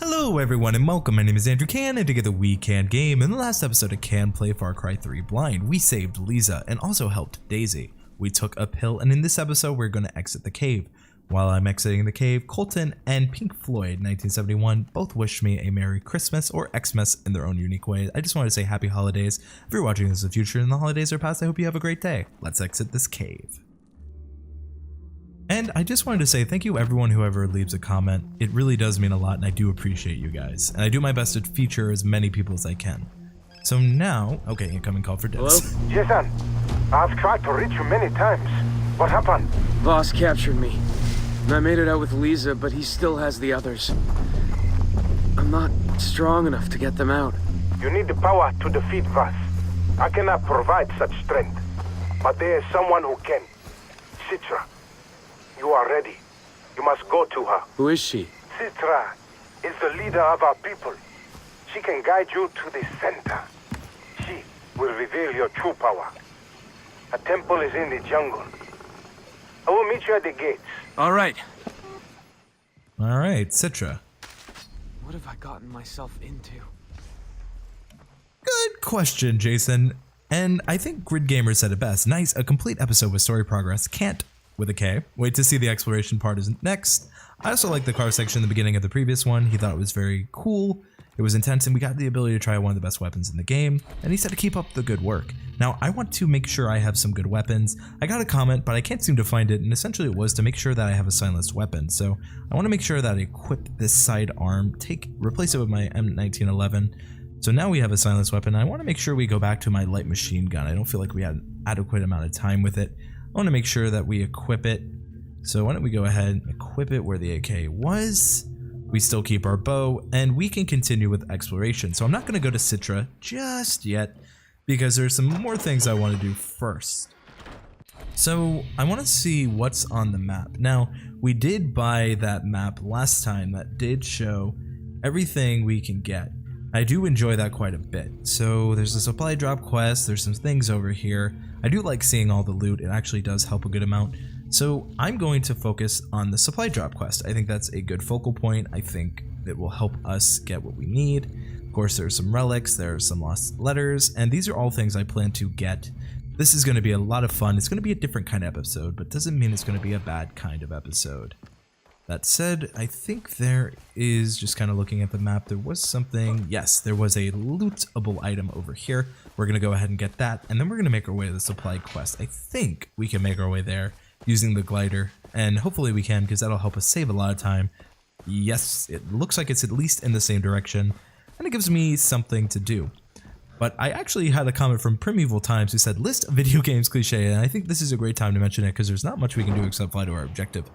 Hello everyone and welcome, my name is Andrew Can and together we can game. In the last episode of Can Play Far Cry 3 Blind, we saved Lisa and also helped Daisy. We took a pill and in this episode we're going to exit the cave. While I'm exiting the cave, Colton and Pink Floyd 1971 both wished me a Merry Christmas or Xmas in their own unique way. I just want to say Happy Holidays. If you're watching this in the future and the holidays are past, I hope you have a great day. Let's exit this cave. And I just wanted to say thank you everyone who ever leaves a comment. It really does mean a lot and I do appreciate you guys. And I do my best to feature as many people as I can. So now, okay, incoming call for Dennis. Hello? Jason, I've tried to reach you many times. What happened? Boss captured me. I made it out with Lisa, but he still has the others. I'm not strong enough to get them out. You need the power to defeat Vas. I cannot provide such strength, but there is someone who can. Citra. You are ready. You must go to her. Who is she? Citra is the leader of our people. She can guide you to the center. She will reveal your true power. A temple is in the jungle. I will meet you at the gates. All right. Alright, Citra. What have I gotten myself into? Good question, Jason. And I think Grid Gamer said it best. Nice, a complete episode with story progress. Can't with a K. Wait to see the exploration part is next. I also like the car section in the beginning of the previous one. He thought it was very cool. It was intense and we got the ability to try one of the best weapons in the game. And he said to keep up the good work. Now I want to make sure I have some good weapons. I got a comment but I can't seem to find it, and essentially it was to make sure that I have a silenced weapon. So I want to make sure that I equip this sidearm, replace it with my M1911. So now we have a silenced weapon. I want to make sure we go back to my light machine gun. I don't feel like we had an adequate amount of time with it. I want to make sure that we equip it. So why don't we go ahead and equip it where the AK was. We still keep our bow and we can continue with exploration. So I'm not going to go to Citra just yet because there's some more things I want to do first. So I want to see what's on the map. Now we did buy that map last time that did show everything we can get. I do enjoy that quite a bit. So there's a supply drop quest, there's some things over here. I do like seeing all the loot, it actually does help a good amount. So I'm going to focus on the supply drop quest. I think that's a good focal point. I think it will help us get what we need. Of course, there's some relics, there's some lost letters, and these are all things I plan to get. This is going to be a lot of fun. It's going to be a different kind of episode, but doesn't mean it's going to be a bad kind of episode. That said, I think there is, just kind of looking at the map, there was something. Yes, there was a lootable item over here. We're going to go ahead and get that, and then we're going to make our way to the supply quest. I think we can make our way there using the glider, and hopefully we can, because that'll help us save a lot of time. Yes, it looks like it's at least in the same direction, and it gives me something to do. But I actually had a comment from Primeval Times who said, list of video games cliche, and I think this is a great time to mention it, because there's not much we can do except fly to our objective.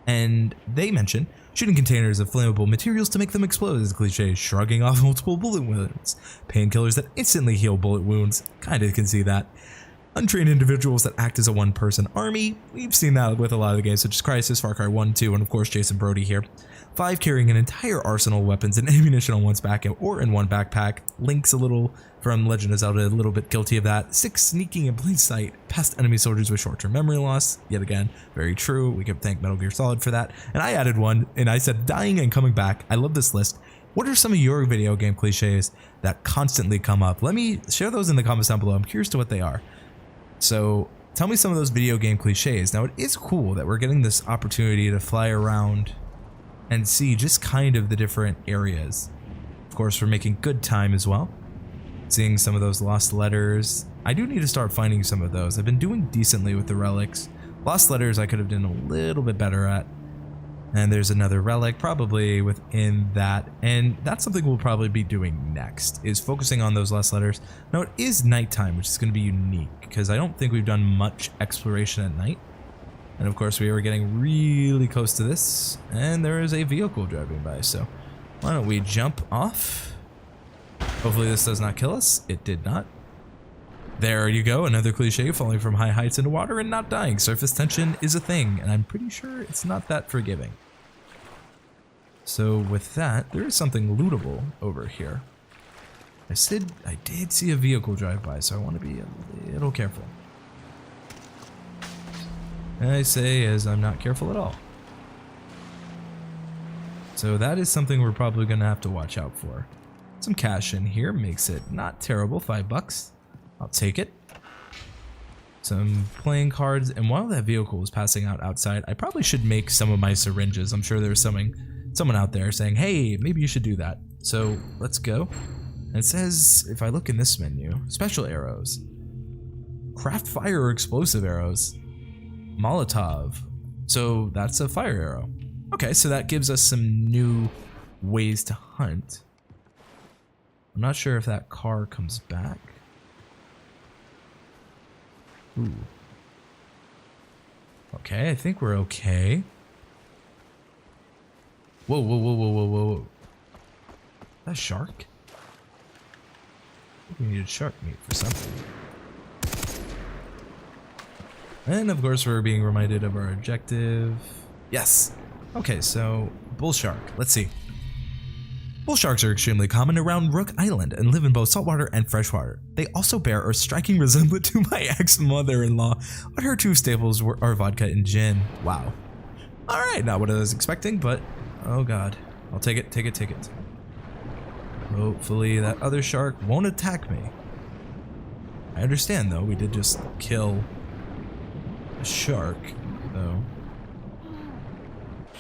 And they mention shooting containers of flammable materials to make them explode is a cliche, shrugging off multiple bullet wounds, painkillers that instantly heal bullet wounds, kinda can see that, untrained individuals that act as a one-person army, we've seen that with a lot of the games such as Crysis, Far Cry 1, 2, and of course Jason Brody here. 5 carrying an entire arsenal of weapons and ammunition on one's back or in one backpack, Link's a little from Legend of Zelda, a little bit guilty of that. 6 sneaking in plain sight past enemy soldiers with short-term memory loss, yet again, very true, we can thank Metal Gear Solid for that. And I added one, and I said dying and coming back. I love this list. What are some of your video game cliches that constantly come up? Let me share those in the comments down below, I'm curious to what they are. So tell me some of those video game cliches. Now it is cool that we're getting this opportunity to fly around and see just kind of the different areas. Of course, we're making good time as well. Seeing some of those lost letters. I do need to start finding some of those. I've been doing decently with the relics. Lost letters I could have done a little bit better at. And there's another relic probably within that. And that's something we'll probably be doing next, is focusing on those lost letters. Now it is nighttime, which is going to be unique because I don't think we've done much exploration at night. And of course we were getting really close to this, and there is a vehicle driving by, so why don't we jump off? Hopefully this does not kill us. It did not. There you go, another cliche, falling from high heights into water and not dying. Surface tension is a thing, and I'm pretty sure it's not that forgiving. So with that, there is something lootable over here. I did see a vehicle drive by, so I want to be a little careful. And I say as I'm not careful at all. So that is something we're probably going to have to watch out for. Some cash in here makes it not terrible. $5. I'll take it. Some playing cards. And while that vehicle was passing out outside, I probably should make some of my syringes. I'm sure there's someone out there saying, hey, maybe you should do that. So let's go. And it says, if I look in this menu, special arrows, craft fire or explosive arrows, Molotov. So that's a fire arrow. Okay, so that gives us some new ways to hunt. I'm not sure if that car comes back. Ooh. Okay, I think we're okay. Whoa, whoa, whoa, whoa, whoa, whoa. Is that a shark? I think we needed shark meat for something. And of course we're being reminded of our objective. Yes. Okay, so bull shark. Let's see. Bull sharks are extremely common around Rook Island and live in both saltwater and freshwater. They also bear a striking resemblance to my ex-mother-in-law, but her two staples are vodka and gin. Wow. Alright, not what I was expecting, but oh god. I'll take it, take it, take it. Hopefully that other shark won't attack me. I understand though, we did just kill a shark, though.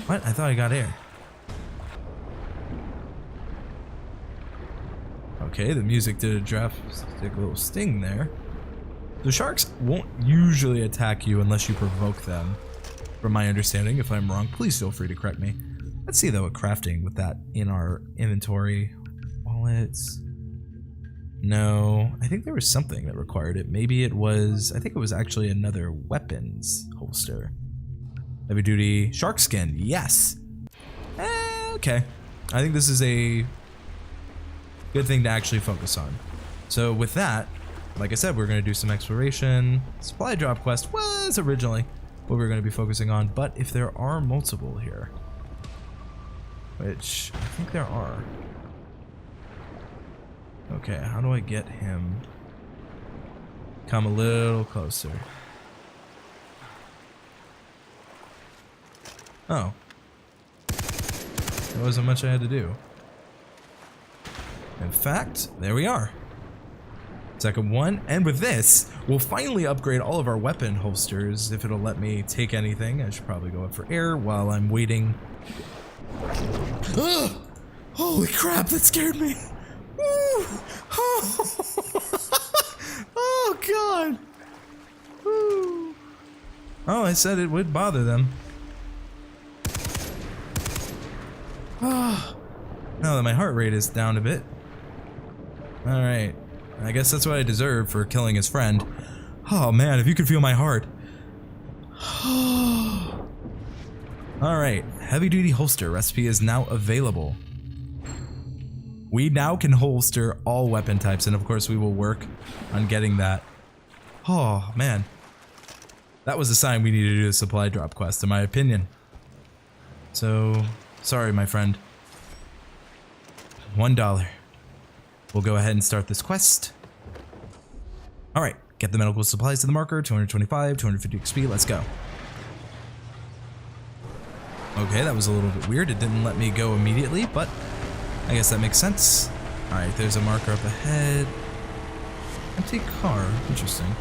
What? I thought I got air. Okay, the music did a drastic little sting there. The sharks won't usually attack you unless you provoke them. From my understanding, if I'm wrong, please feel free to correct me. Let's see though what crafting with that in our inventory. Wallets. No, I think there was something that required it. Maybe it was, I think it was actually another weapons holster. Heavy duty shark skin, yes. Okay, I think this is a good thing to actually focus on. So with that, like I said, we're going to do some exploration. Supply drop quest was originally what we were going to be focusing on, but if there are multiple here, which I think there are. Okay, how do I get him? Come a little closer. Oh. There wasn't much I had to do. In fact, there we are. Second one, and with this, we'll finally upgrade all of our weapon holsters if it'll let me take anything. I should probably go up for air while I'm waiting. Ugh! Holy crap, that scared me! Woo! Oh god! Woo! Oh, I said it would bother them. Oh, now that my heart rate is down a bit. Alright, I guess that's what I deserve for killing his friend. Oh man, if you could feel my heart. Alright, heavy duty holster recipe is now available. We now can holster all weapon types, and of course we will work on getting that. Oh man, that was a sign we needed to do a supply drop quest in my opinion. So, sorry my friend. $1. We'll go ahead and start this quest. Alright, get the medical supplies to the marker, 225, 250 XP, let's go. Okay, that was a little bit weird, it didn't let me go immediately, but I guess that makes sense. Alright, there's a marker up ahead. Empty car, interesting.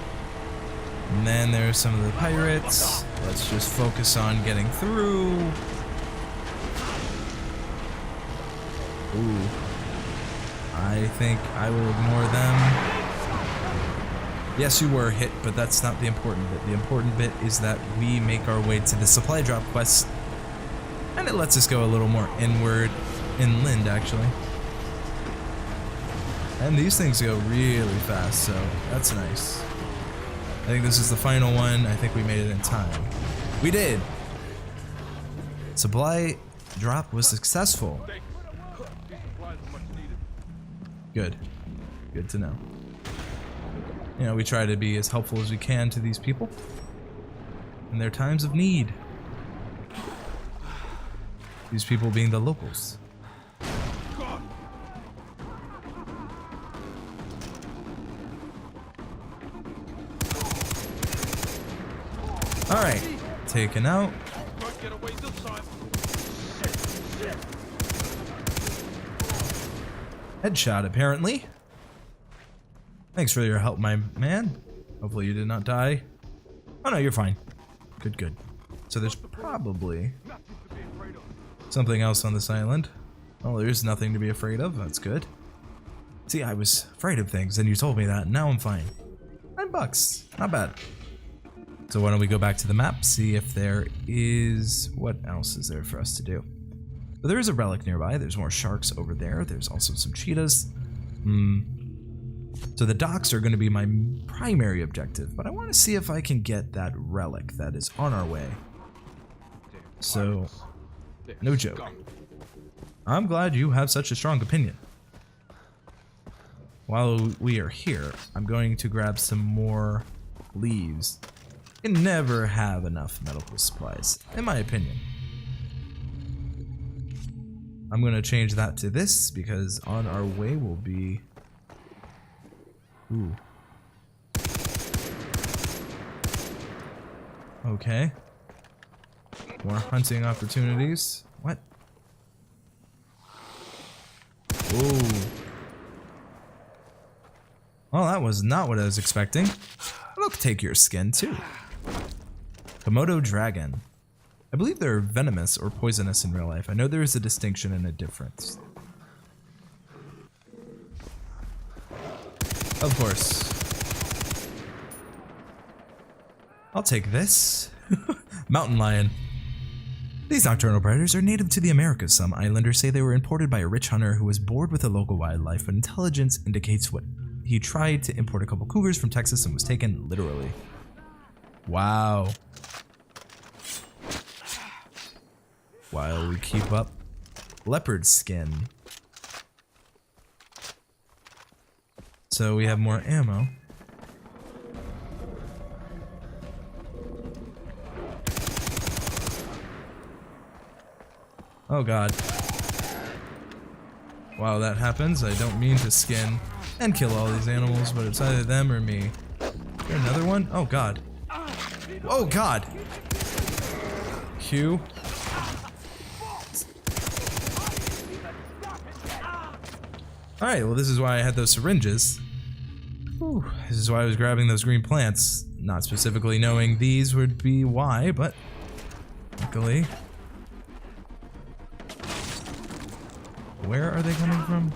And then there's some of the pirates. Let's just focus on getting through. Ooh. I think I will ignore them. Yes, you were hit, but that's not the important bit. The important bit is that we make our way to the supply drop quest, and it lets us go a little more inland actually. And these things go really fast, so that's nice. I think this is the final one. I think we made it in time. We did! Supply drop was successful. Good. Good to know. You know, we try to be as helpful as we can to these people in their times of need. These people being the locals. Alright, taken out. Headshot, apparently. Thanks for your help, my man. Hopefully you did not die. Oh no, you're fine. Good, good. So there's probably something else on this island. Well, there's nothing to be afraid of. That's good. See, I was afraid of things, and you told me that, and now I'm fine. $9. Not bad. So why don't we go back to the map, see if there is... What else is there for us to do? But there is a relic nearby. There's more sharks over there. There's also some cheetahs. So the docks are going to be my primary objective, but I want to see if I can get that relic that is on our way. So, no joke. I'm glad you have such a strong opinion. While we are here, I'm going to grab some more leaves. You can never have enough medical supplies, in my opinion. I'm going to change that to this because on our way will be... Ooh. Okay. More hunting opportunities. What? Ooh. Well, that was not what I was expecting. Look, take your skin too. Komodo dragon. I believe they're venomous or poisonous in real life. I know there is a distinction and a difference. Of course. I'll take this. Mountain lion. These nocturnal predators are native to the Americas. Some islanders say they were imported by a rich hunter who was bored with the local wildlife, but intelligence indicates what he tried to import a couple cougars from Texas and was taken literally. Wow. While we keep up. Leopard skin. So we have more ammo. Oh god. Wow, that happens. I don't mean to skin and kill all these animals, but it's either them or me. Is there another one? Oh god. Oh god! Q. Alright, well this is why I had those syringes. Whew, this is why I was grabbing those green plants. Not specifically knowing these would be why, but luckily. Where are they coming from?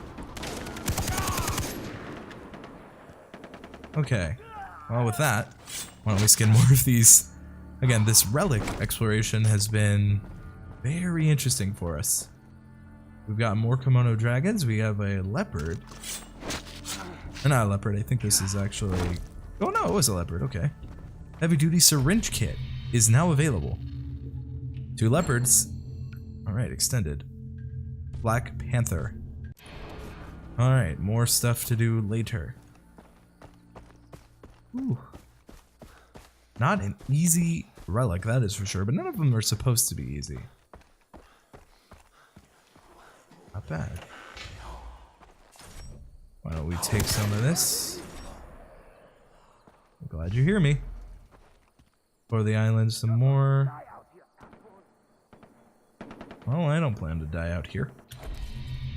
Okay. Well, with that, why don't we skin more of these? Again, this relic exploration has been very interesting for us. We've got more Komodo dragons. We have a leopard. Not a leopard. I think this is actually... Oh no, it was a leopard. Okay. Heavy duty syringe kit is now available. 2 leopards. Alright, extended. Black Panther. Alright, more stuff to do later. Ooh. Not an easy relic, that is for sure, but none of them are supposed to be easy. Not bad. Why don't we take some of this? I'm glad you hear me. For the island some more. Well, I don't plan to die out here.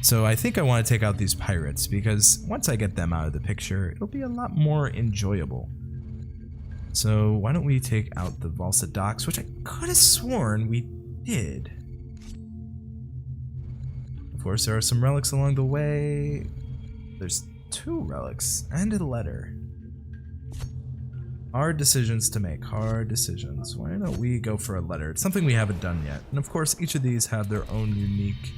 So I think I want to take out these pirates because once I get them out of the picture, it'll be a lot more enjoyable. So why don't we take out the Valsa docks, which I could have sworn we did. Of course, there are some relics along the way. There's 2 relics and a letter. Hard decisions to make, hard decisions. Why don't we go for a letter? It's something we haven't done yet. And of course, each of these have their own unique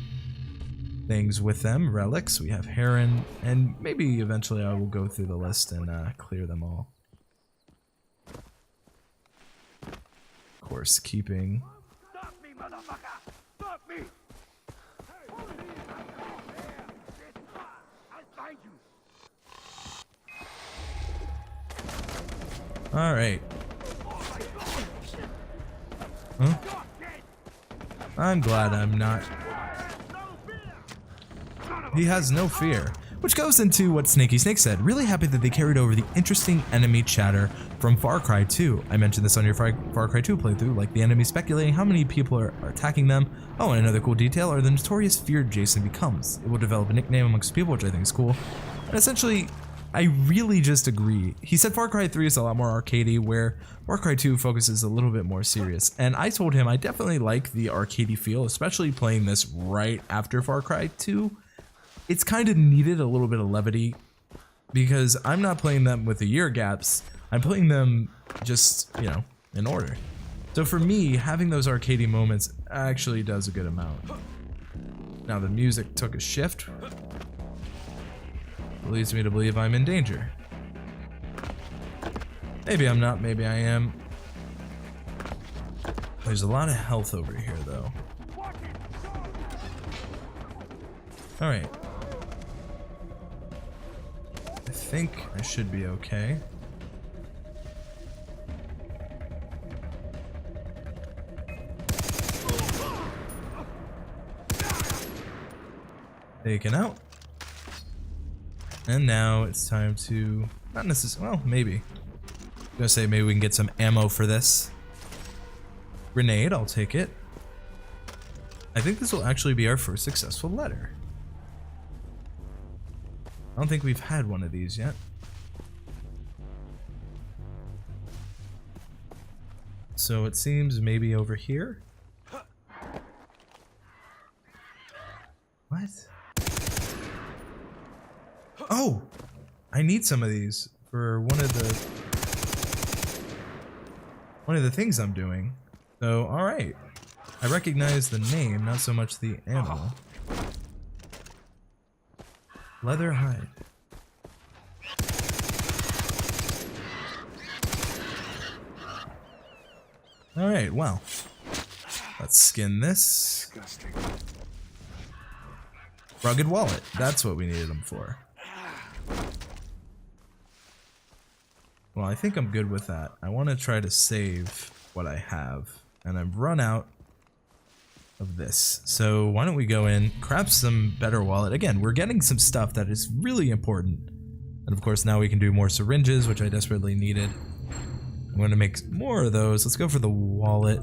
things with them. Relics, we have heron, and maybe eventually I will go through the list and clear them all. Of course, keeping... Stop me, motherfucker! Stop me! I'll find you. Alright. Huh? I'm glad I'm not. He has no fear. Which goes into what Snaky Snake said. Really happy that they carried over the interesting enemy chatter from Far Cry 2. I mentioned this on your Far Cry 2 playthrough, like the enemy speculating how many people are attacking them. Oh, and another cool detail are the notorious feared Jason becomes. It will develop a nickname amongst people, which I think is cool. And essentially, I really just agree. He said Far Cry 3 is a lot more arcadey, where Far Cry 2 focuses a little bit more serious. And I told him I definitely like the arcadey feel, especially playing this right after Far Cry 2. It's kind of needed a little bit of levity because I'm not playing them with the year gaps. I'm playing them just, you know, in order. So for me, having those arcadey moments actually does a good amount. Now the music took a shift. It leads me to believe I'm in danger. Maybe I'm not, maybe I am. There's a lot of health over here though. Alright. I think I should be okay. Taken out. And now it's time to, not necessarily, well, maybe. I'm gonna say maybe we can get some ammo for this. Grenade, I'll take it. I think this will actually be our first successful letter. I don't think we've had one of these yet. So it seems maybe over here. What? Oh! I need some of these for one of the things I'm doing. So, alright. I recognize the name, not so much the ammo. Leather hide. Alright, well. Let's skin this. Disgusting. Rugged wallet. That's what we needed them for. Well, I think I'm good with that. I want to try to save what I have. And I've run out of this. So why don't we go in, craft some better wallet. Again, we're getting some stuff that is really important. And of course now we can do more syringes, which I desperately needed. I'm going to make more of those. Let's go for the wallet.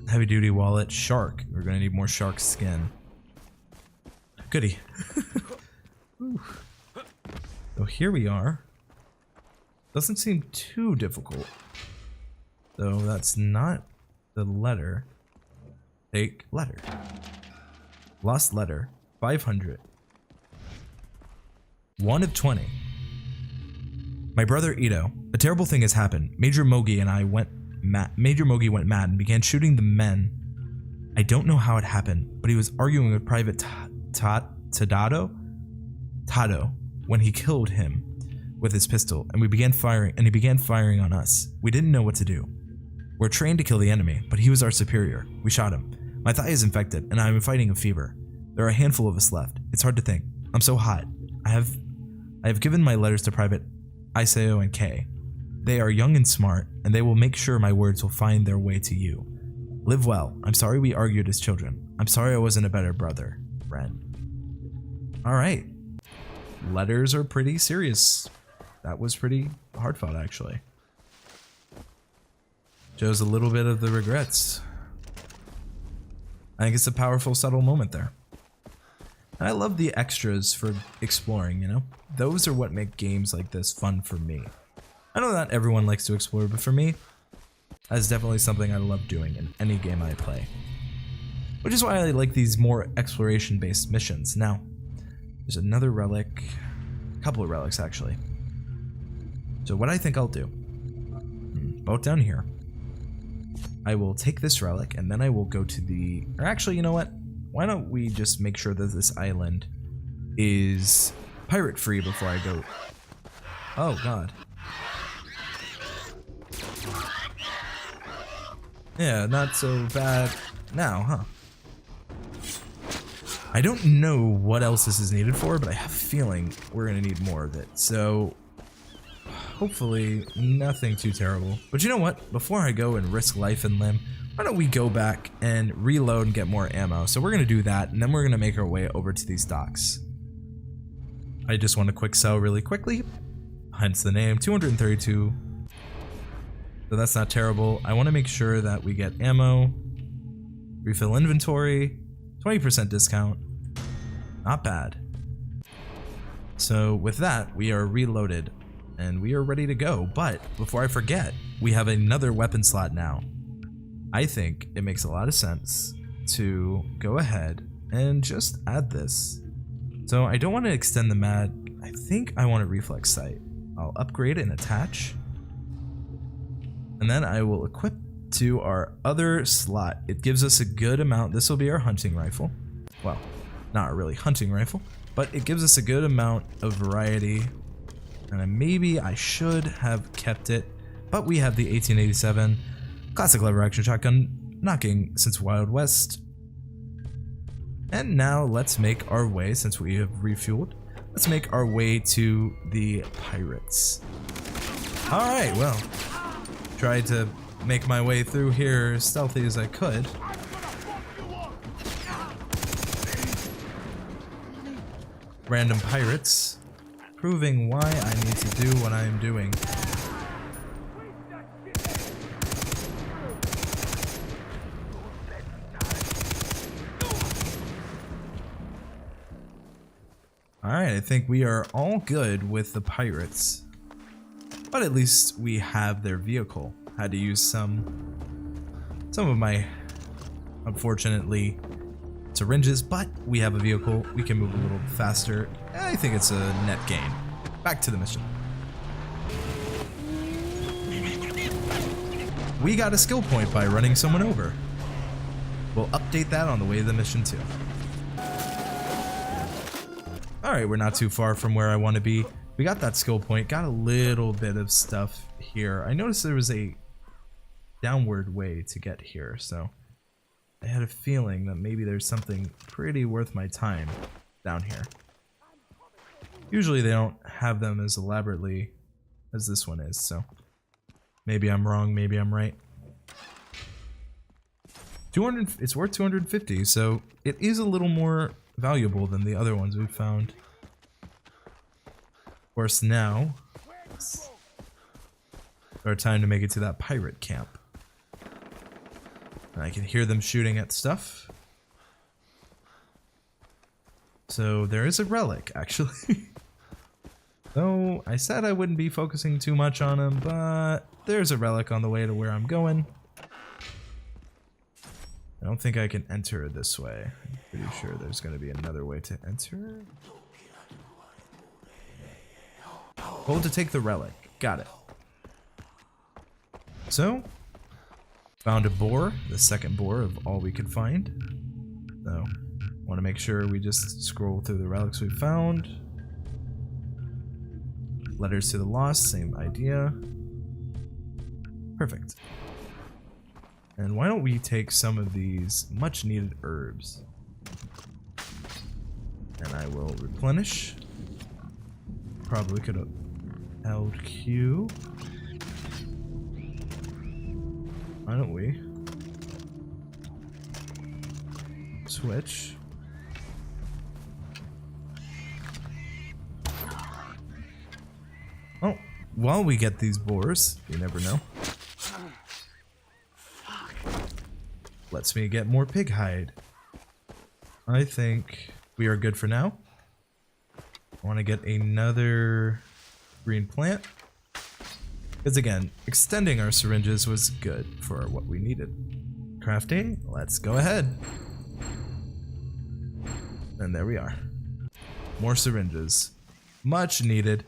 Heavy duty wallet. Shark. We're going to need more shark skin. Goody. So here we are. Doesn't seem too difficult. So that's not the letter. Take letter. Lost letter. 500. 1 of 20. My brother Ito. A terrible thing has happened. Major Mogi and I went mad. Major Mogi went mad and began shooting the men. I don't know how it happened, but he was arguing with Private Tado when he killed him with his pistol, and he began firing on us. We didn't know what to do. We're trained to kill the enemy, but he was our superior. We shot him. My thigh is infected, and I'm fighting a fever. There are a handful of us left. It's hard to think. I'm so hot. I have given my letters to Private Isao and Kay. They are young and smart, and they will make sure my words will find their way to you. Live well. I'm sorry we argued as children. I'm sorry I wasn't a better brother. Friend. Alright. Letters are pretty serious. That was pretty hard fought, actually. Shows a little bit of the regrets. I think it's a powerful, subtle moment there. And I love the extras for exploring, you know? Those are what make games like this fun for me. I know not everyone likes to explore, but for me, that's definitely something I love doing in any game I play. Which is why I like these more exploration-based missions. Now, there's another relic, a couple of relics actually. So what I think I'll do, both down here, I will take this relic and then I will go to the, or actually, you know what? Why don't we just make sure that this island is pirate free before I go. Oh God. Yeah, not so bad now, huh? I don't know what else this is needed for, but I have a feeling we're gonna need more of it. So hopefully nothing too terrible. But you know what? Before I go and risk life and limb, why don't we go back and reload and get more ammo? So we're gonna do that, and then we're gonna make our way over to these docks. I just want a quick sell really quickly, hence the name, 232. So that's not terrible. I want to make sure that we get ammo, refill inventory, 20% discount, not bad. So with that, we are reloaded and we are ready to go. But before I forget, we have another weapon slot now. I think it makes a lot of sense to go ahead and just add this. So I don't want to extend the mag. I think I want a reflex sight. I'll upgrade and attach. And then I will equip to our other slot. It gives us a good amount. This will be our hunting rifle. Well, not really hunting rifle, but it gives us a good amount of variety. And maybe I should have kept it, but we have the 1887 classic lever action shotgun, knocking since Wild West. And now let's make our way, since we have refueled, let's make our way to the pirates. Alright, well, tried to make my way through here as stealthy as I could. Random pirates, proving why I need to do what I am doing. Alright, I think we are all good with the pirates. But at least we have their vehicle. Had to use some of my, unfortunately, syringes, but we have a vehicle. We can move a little faster. I think it's a net gain. Back to the mission. We got a skill point by running someone over. We'll update that on the way to the mission too. Alright, we're not too far from where I want to be. We got that skill point, got a little bit of stuff here. I noticed there was a downward way to get here, so I had a feeling that maybe there's something pretty worth my time down here. Usually they don't have them as elaborately as this one is, so maybe I'm wrong, maybe I'm right. 200, it's worth 250, so it is a little more valuable than the other ones we've found. Of course, now it's our time to make it to that pirate camp. And I can hear them shooting at stuff. So there is a relic, actually. Though I said I wouldn't be focusing too much on him, but there's a relic on the way to where I'm going. I don't think I can enter this way. I'm pretty sure there's going to be another way to enter. Hold to take the relic. Got it. So, found a boar, the second boar of all we could find. So, want to make sure we just scroll through the relics we found. Letters to the Lost, same idea. Perfect. And why don't we take some of these much needed herbs? And I will replenish. Probably could have held Q. Why don't we switch? Oh, while we get these boars, you never know. Lets me get more pig hide. I think we are good for now. I want to get another green plant. Because again, extending our syringes was good for what we needed. Crafting, let's go ahead. And there we are. More syringes. Much needed.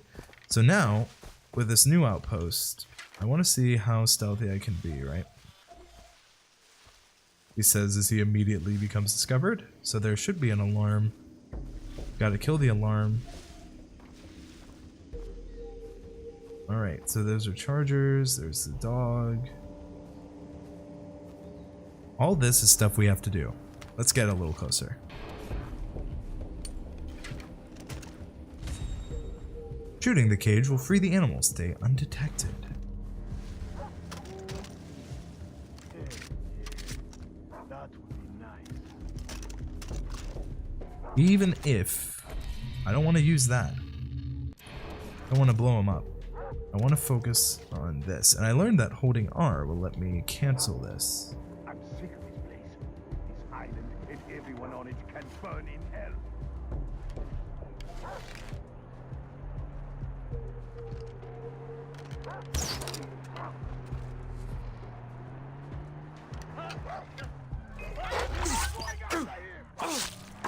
So now, with this new outpost, I want to see how stealthy I can be, right? He says as he immediately becomes discovered, so there should be an alarm. Gotta kill the alarm. Alright, so those are chargers, there's the dog. All this is stuff we have to do. Let's get a little closer. Shooting the cage will free the animals, stay undetected. Even if I don't want to use that. don't want to blow him up. I want to focus on this. And I learned that holding R will let me cancel this. I'm sick of this place. This island and everyone on it can burn in hell.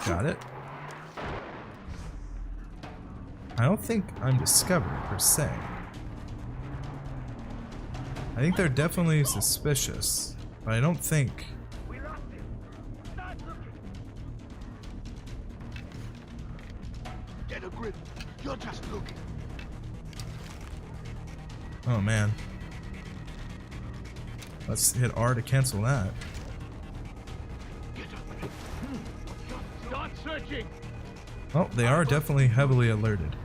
Got it. I don't think I'm discovered per se. I think they're definitely suspicious, but I don't think. We lost him. Start looking. Get a grip. You're just looking. Oh man. Let's hit R to cancel that. Start searching. Oh, they are definitely heavily alerted.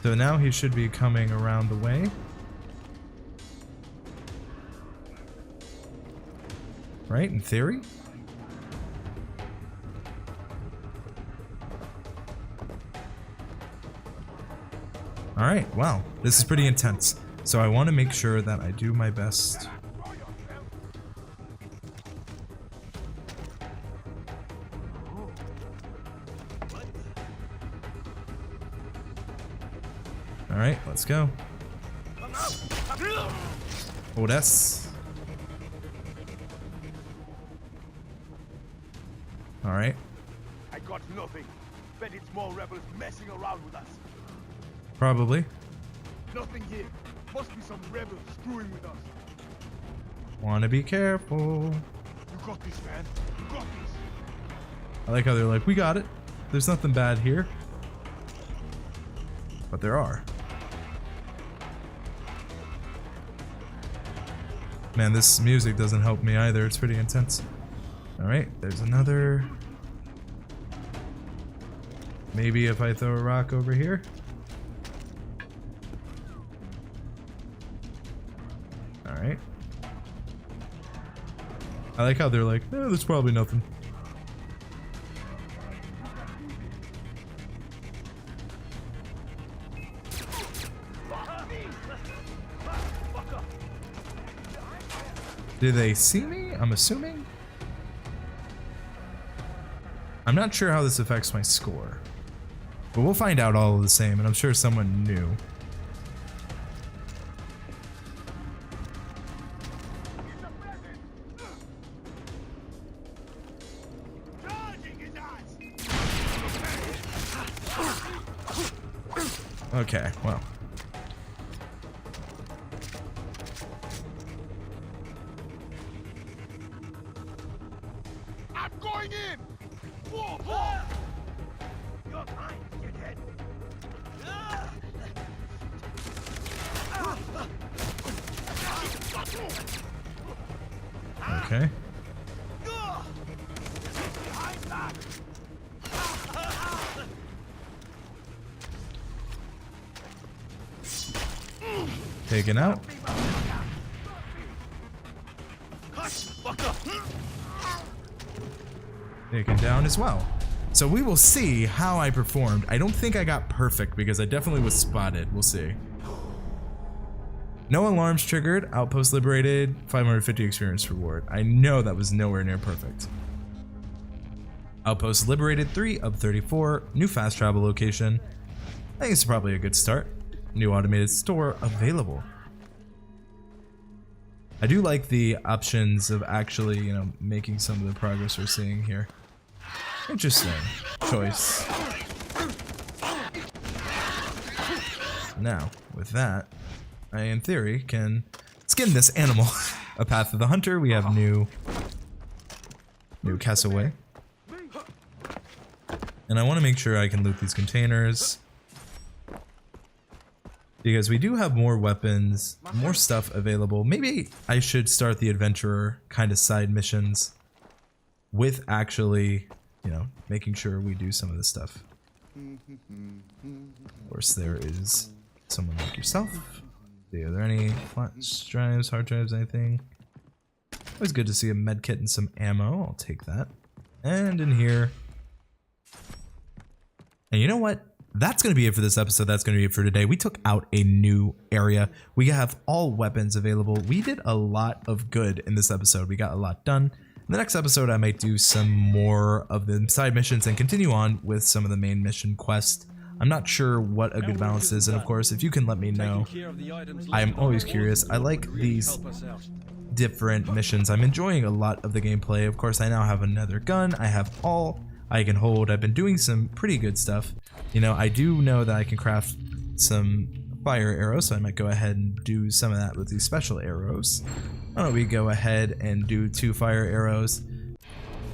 So now he should be coming around the way. Right, in theory? Alright, wow. This is pretty intense. So I want to make sure that I do my best. Alright, let's go. Hold S. Alright. I got nothing. Bet it's more rebels messing around with us. Probably. Nothing here. Must be some rebels screwing with us. Wanna be careful. You got this, man. You got this. I like how they're like, we got it. There's nothing bad here. But there are. Man, this music doesn't help me either. It's pretty intense. Alright, there's another. Maybe if I throw a rock over here. Alright. I like how they're like, there's probably nothing. Do they see me? I'm assuming? I'm not sure how this affects my score. But we'll find out all the same, and I'm sure someone knew. Okay, well. I'm going in! Whoa, whoa! You're mine, shithead! Okay. Taken out. Taken down as well. So we will see how I performed. I don't think I got perfect because I definitely was spotted. We'll see. No alarms triggered. Outpost liberated. 550 experience reward. I know that was nowhere near perfect. Outpost liberated 3 of 34. New fast travel location. I think it's probably a good start. New automated store available. I do like the options of actually, you know, making some of the progress we're seeing here. Interesting choice. Now, with that, I in theory can skin this animal. A Path of the Hunter. We have new Castaway. And I want to make sure I can loot these containers. Because we do have more weapons, more stuff available. Maybe I should start the adventurer kind of side missions with actually, you know, making sure we do some of this stuff. Of course, there is someone like yourself. see, are there any flash drives, hard drives, anything? Always good to see a med kit and some ammo. I'll take that. And in here. And you know what? That's going to be it for this episode. That's going to be it for today. We took out a new area. We have all weapons available. We did a lot of good in this episode. We got a lot done. In the next episode, I might do some more of the side missions and continue on with some of the main mission quests. I'm not sure what a good balance is, and of course, if you can let me know, I'm always curious. I like these different missions. I'm enjoying a lot of the gameplay. Of course, I now have another gun. I have all I can hold. I've been doing some pretty good stuff. You know, I do know that I can craft some fire arrows, so I might go ahead and do some of that with these special arrows. Why don't we go ahead and do 2 fire arrows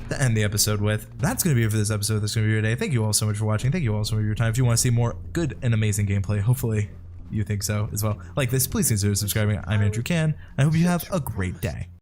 to end the episode with. That's going to be it for this episode. That's going to be your day. Thank you all so much for watching. Thank you all so much for your time. If you want to see more good and amazing gameplay, hopefully you think so as well, like this, please consider subscribing. I'm Andrew Can. I hope you have a great day.